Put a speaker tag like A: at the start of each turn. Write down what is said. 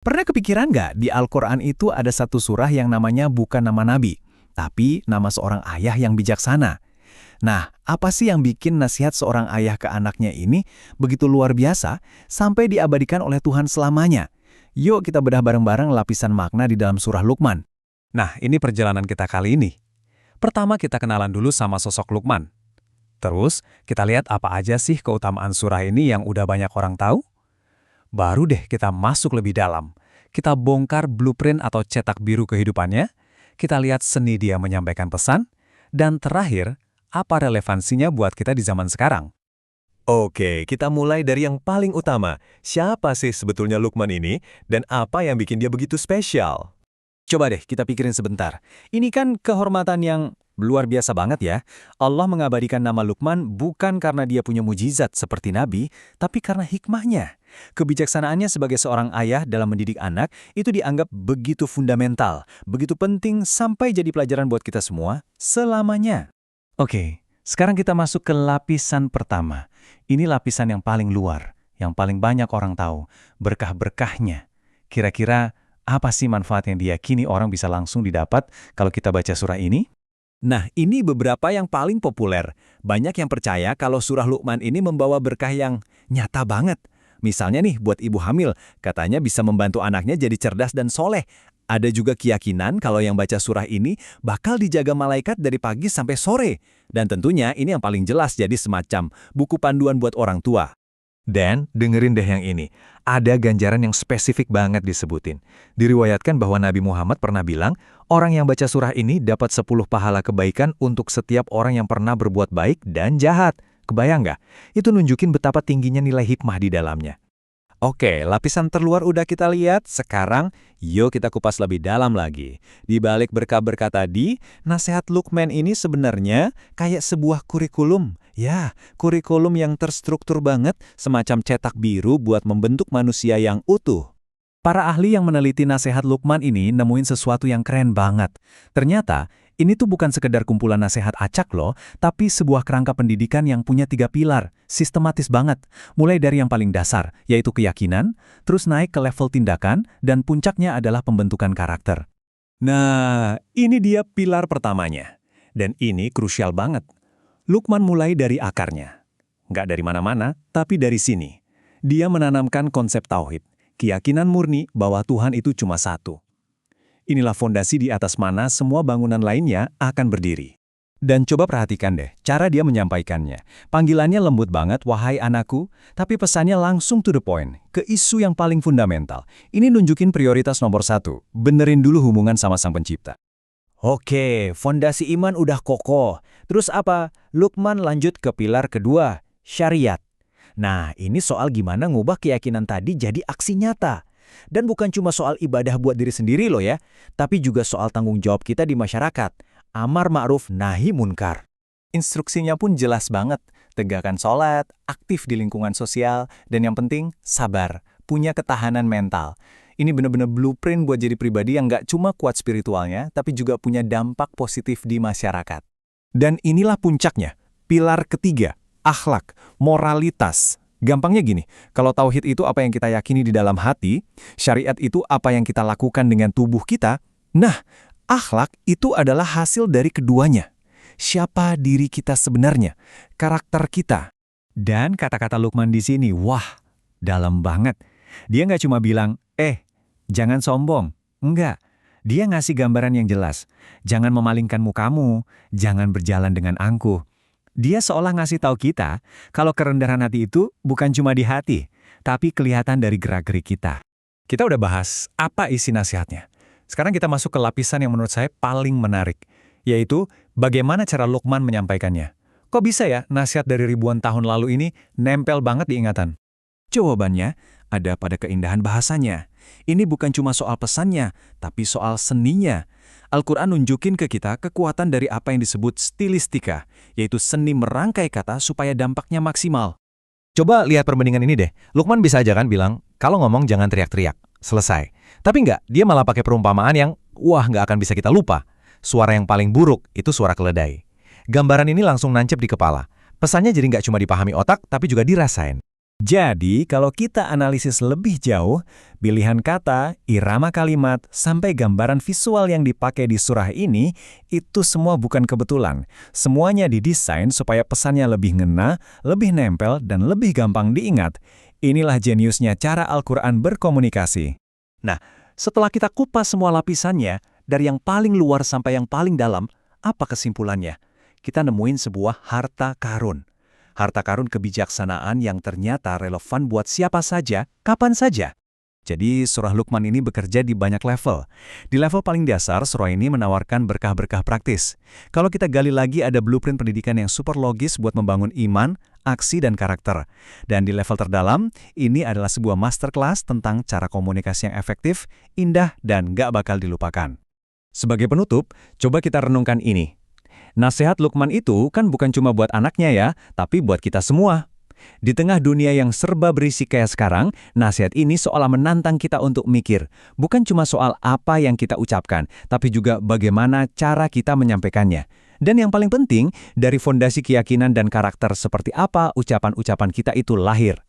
A: Pernah kepikiran nggak di Al-Quran itu ada satu surah yang namanya bukan nama nabi, tapi nama seorang ayah yang bijaksana. Nah, apa sih yang bikin nasihat seorang ayah ke anaknya ini begitu luar biasa sampai diabadikan oleh Tuhan selamanya? Yuk kita bedah bareng-bareng lapisan makna di dalam surah Luqman.
B: Nah, ini perjalanan kita kali ini. Pertama kita kenalan dulu sama sosok Luqman. Terus, kita lihat apa aja sih keutamaan surah ini yang udah banyak orang tahu? Baru deh kita masuk lebih dalam. Kita bongkar blueprint atau cetak biru kehidupannya, kita lihat seni dia menyampaikan pesan, dan terakhir, apa relevansinya buat kita di zaman sekarang.
C: Oke, kita mulai dari yang paling utama. Siapa sih sebetulnya Luqman ini, dan apa yang bikin dia begitu spesial?
B: Coba deh kita pikirin sebentar. Ini kan kehormatan yang luar biasa banget ya. Allah mengabadikan nama Luqman bukan karena dia punya mujizat seperti Nabi, tapi karena hikmahnya. Kebijaksanaannya sebagai seorang ayah dalam mendidik anak itu dianggap begitu fundamental, begitu penting sampai jadi pelajaran buat kita semua selamanya. Oke, sekarang kita masuk ke lapisan pertama. Ini lapisan yang paling luar, yang paling banyak orang tahu, berkah-berkahnya. Kira-kira apa sih manfaat yang diyakini orang bisa langsung didapat kalau kita baca surah ini?
A: Nah, ini beberapa yang paling populer. Banyak yang percaya kalau surah Luqman ini membawa berkah yang nyata banget. Misalnya nih, buat ibu hamil, katanya bisa membantu anaknya jadi cerdas dan soleh. Ada juga keyakinan kalau yang baca surah ini bakal dijaga malaikat dari pagi sampai sore. Dan tentunya ini yang paling jelas jadi semacam buku panduan buat orang tua.
C: Dan dengerin deh yang ini, ada ganjaran yang spesifik banget disebutin. Diriwayatkan bahwa Nabi Muhammad pernah bilang, orang yang baca surah ini dapat 10 pahala kebaikan untuk setiap orang yang pernah berbuat baik dan jahat. Kebayang nggak? Itu nunjukin betapa tingginya nilai hikmah di dalamnya.
B: Oke, lapisan terluar udah kita lihat, sekarang yuk kita kupas lebih dalam lagi. Di balik berkah-berkah tadi, nasihat Luqman ini sebenarnya kayak sebuah kurikulum. Ya, kurikulum yang terstruktur banget, semacam cetak biru buat membentuk manusia yang utuh. Para ahli yang meneliti nasihat Luqman ini nemuin sesuatu yang keren banget. Ternyata, ini tuh bukan sekedar kumpulan nasihat acak loh, tapi sebuah kerangka pendidikan yang punya 3 pilar, sistematis banget. Mulai dari yang paling dasar, yaitu keyakinan, terus naik ke level tindakan, dan puncaknya adalah pembentukan karakter. Nah, ini dia pilar pertamanya. Dan ini krusial banget. Luqman mulai dari akarnya. Nggak dari mana-mana, tapi dari sini. Dia menanamkan konsep tauhid, keyakinan murni bahwa Tuhan itu cuma satu. Inilah fondasi di atas mana semua bangunan lainnya akan berdiri. Dan coba perhatikan deh, cara dia menyampaikannya. Panggilannya lembut banget, wahai anakku, tapi pesannya langsung to the point, ke isu yang paling fundamental. Ini nunjukin prioritas nomor 1, benerin dulu hubungan sama Sang Pencipta.
A: Oke, fondasi iman udah kokoh. Terus apa? Luqman lanjut ke pilar kedua, syariat. Nah, ini soal gimana ngubah keyakinan tadi jadi aksi nyata. Dan bukan cuma soal ibadah buat diri sendiri loh ya, tapi juga soal tanggung jawab kita di masyarakat. Amar ma'ruf nahi munkar. Instruksinya pun jelas banget. Tegakkan sholat, aktif di lingkungan sosial, dan yang penting sabar, punya ketahanan mental. Ini benar-benar blueprint buat jadi pribadi yang nggak cuma kuat spiritualnya, tapi juga punya dampak positif di masyarakat.
B: Dan inilah puncaknya, pilar ketiga, akhlak, moralitas. Gampangnya gini, kalau tauhid itu apa yang kita yakini di dalam hati, syariat itu apa yang kita lakukan dengan tubuh kita, nah, akhlak itu adalah hasil dari keduanya. Siapa diri kita sebenarnya, karakter kita. Dan kata-kata Luqman di sini, wah, dalam banget. Dia nggak cuma bilang, jangan sombong. Enggak. Dia ngasih gambaran yang jelas. Jangan memalingkan mukamu, jangan berjalan dengan angkuh. Dia seolah ngasih tahu kita kalau kerendahan hati itu bukan cuma di hati, tapi kelihatan dari gerak-gerik kita. Kita udah bahas apa isi nasihatnya. Sekarang kita masuk ke lapisan yang menurut saya paling menarik, yaitu bagaimana cara Luqman menyampaikannya. Kok bisa ya nasihat dari ribuan tahun lalu ini nempel banget di ingatan? Jawabannya ada pada keindahan bahasanya. Ini bukan cuma soal pesannya, tapi soal seninya. Al-Quran nunjukin ke kita kekuatan dari apa yang disebut stilistika, yaitu seni merangkai kata supaya dampaknya maksimal.
C: Coba lihat perbandingan ini deh. Luqman bisa aja kan bilang, kalau ngomong jangan teriak-teriak. Selesai. Tapi nggak, dia malah pakai perumpamaan yang, nggak akan bisa kita lupa. Suara yang paling buruk, itu suara keledai. Gambaran ini langsung nancep di kepala. Pesannya jadi nggak cuma dipahami otak, tapi juga dirasain.
A: Jadi, kalau kita analisis lebih jauh, pilihan kata, irama kalimat, sampai gambaran visual yang dipakai di surah ini, itu semua bukan kebetulan. Semuanya didesain supaya pesannya lebih ngena, lebih nempel, dan lebih gampang diingat. Inilah jeniusnya cara Al-Quran berkomunikasi.
B: Setelah kita kupas semua lapisannya, dari yang paling luar sampai yang paling dalam, apa kesimpulannya? Kita nemuin sebuah harta karun. Harta karun kebijaksanaan yang ternyata relevan buat siapa saja, kapan saja.
A: Jadi, surah Luqman ini bekerja di banyak level. Di level paling dasar, surah ini menawarkan berkah-berkah praktis. Kalau kita gali lagi, ada blueprint pendidikan yang super logis buat membangun iman, aksi, dan karakter. Dan di level terdalam, ini adalah sebuah masterclass tentang cara komunikasi yang efektif, indah, dan gak bakal dilupakan. Sebagai penutup, coba kita renungkan ini. Nasihat Luqman itu kan bukan cuma buat anaknya ya, tapi buat kita semua. Di tengah dunia yang serba berisi kayak sekarang, nasihat ini seolah menantang kita untuk mikir. Bukan cuma soal apa yang kita ucapkan, tapi juga bagaimana cara kita menyampaikannya. Dan yang paling penting, dari fondasi keyakinan dan karakter seperti apa ucapan-ucapan kita itu lahir.